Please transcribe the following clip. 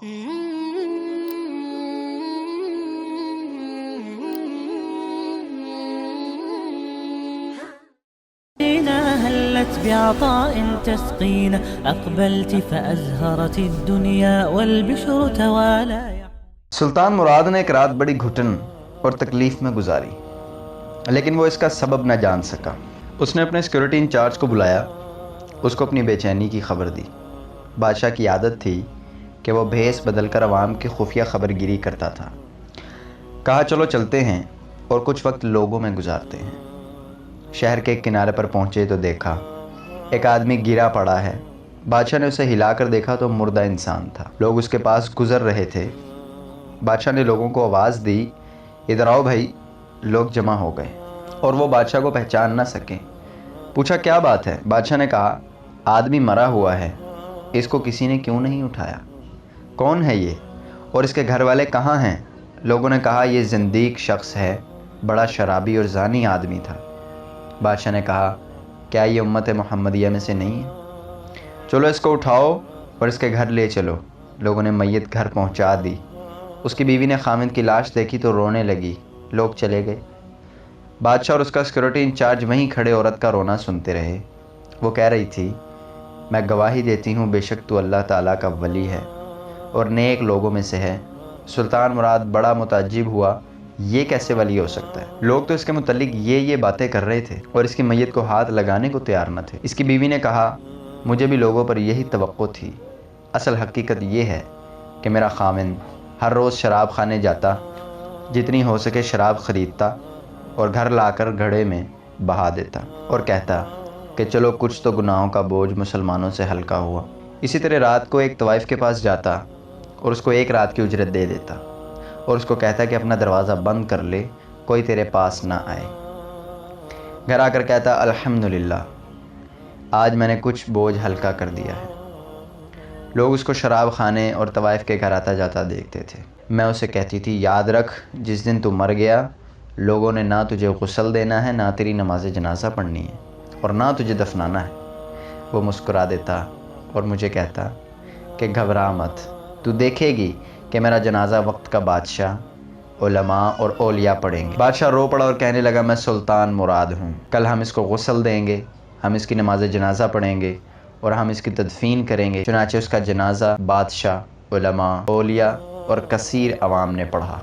هلت بعطاء تسقينا أقبلت فأزهرت الدنيا والبشر توالى. سلطان مراد نے ایک رات بڑی گھٹن اور تکلیف میں گزاری، لیکن وہ اس کا سبب نہ جان سکا۔ اس نے اپنے سیکورٹی انچارج کو بلایا، اس کو اپنی بے چینی کی خبر دی۔ بادشاہ کی عادت تھی کہ وہ بھیس بدل کر عوام کی خفیہ خبر گیری کرتا تھا۔ کہا چلو چلتے ہیں اور کچھ وقت لوگوں میں گزارتے ہیں۔ شہر کے ایک کنارے پر پہنچے تو دیکھا ایک آدمی گرا پڑا ہے۔ بادشاہ نے اسے ہلا کر دیکھا تو مردہ انسان تھا۔ لوگ اس کے پاس گزر رہے تھے۔ بادشاہ نے لوگوں کو آواز دی، ادھر آؤ بھائی۔ لوگ جمع ہو گئے اور وہ بادشاہ کو پہچان نہ سکیں۔ پوچھا کیا بات ہے؟ بادشاہ نے کہا آدمی مرا ہوا ہے، اس کو کسی نے کیوں نہیں اٹھایا؟ کون ہے یہ اور اس کے گھر والے کہاں ہیں؟ لوگوں نے کہا یہ زندیق شخص ہے، بڑا شرابی اور زانی آدمی تھا۔ بادشاہ نے کہا کیا یہ امت محمدیہ میں سے نہیں ہے؟ چلو اس کو اٹھاؤ اور اس کے گھر لے چلو۔ لوگوں نے میت گھر پہنچا دی۔ اس کی بیوی نے خامند کی لاش دیکھی تو رونے لگی۔ لوگ چلے گئے۔ بادشاہ اور اس کا سیکورٹی انچارج وہیں کھڑے عورت کا رونا سنتے رہے۔ وہ کہہ رہی تھی میں گواہی دیتی ہوں بے شک تو اللہ تعالیٰ کا ولی ہے اور نیک لوگوں میں سے ہے۔ سلطان مراد بڑا متعجب ہوا، یہ کیسے ولی ہو سکتا ہے؟ لوگ تو اس کے متعلق یہ باتیں کر رہے تھے اور اس کی میت کو ہاتھ لگانے کو تیار نہ تھے۔ اس کی بیوی نے کہا مجھے بھی لوگوں پر یہی توقع تھی۔ اصل حقیقت یہ ہے کہ میرا خامند ہر روز شراب خانے جاتا، جتنی ہو سکے شراب خریدتا اور گھر لا کر گھڑے میں بہا دیتا اور کہتا کہ چلو کچھ تو گناہوں کا بوجھ مسلمانوں سے ہلکا ہوا۔ اسی طرح رات کو ایک طوائف کے پاس جاتا اور اس کو ایک رات کی اجرت دے دیتا اور اس کو کہتا کہ اپنا دروازہ بند کر لے، کوئی تیرے پاس نہ آئے۔ گھر آ کر کہتا الحمدللہ آج میں نے کچھ بوجھ ہلکا کر دیا ہے۔ لوگ اس کو شراب خانے اور طوائف کے گھر آتا جاتا دیکھتے تھے۔ میں اسے کہتی تھی یاد رکھ جس دن تو مر گیا لوگوں نے نہ تجھے غسل دینا ہے، نہ تیری نماز جنازہ پڑھنی ہے اور نہ تجھے دفنانا ہے۔ وہ مسکرا دیتا اور مجھے کہتا کہ گھبرا مت، تو دیکھے گی کہ میرا جنازہ وقت کا بادشاہ، علماء اور اولیاء پڑھیں گے۔ بادشاہ رو پڑا اور کہنے لگا میں سلطان مراد ہوں، کل ہم اس کو غسل دیں گے، ہم اس کی نماز جنازہ پڑھیں گے اور ہم اس کی تدفین کریں گے۔ چنانچہ اس کا جنازہ بادشاہ، علماء، اولیاء اور کثیر عوام نے پڑھا۔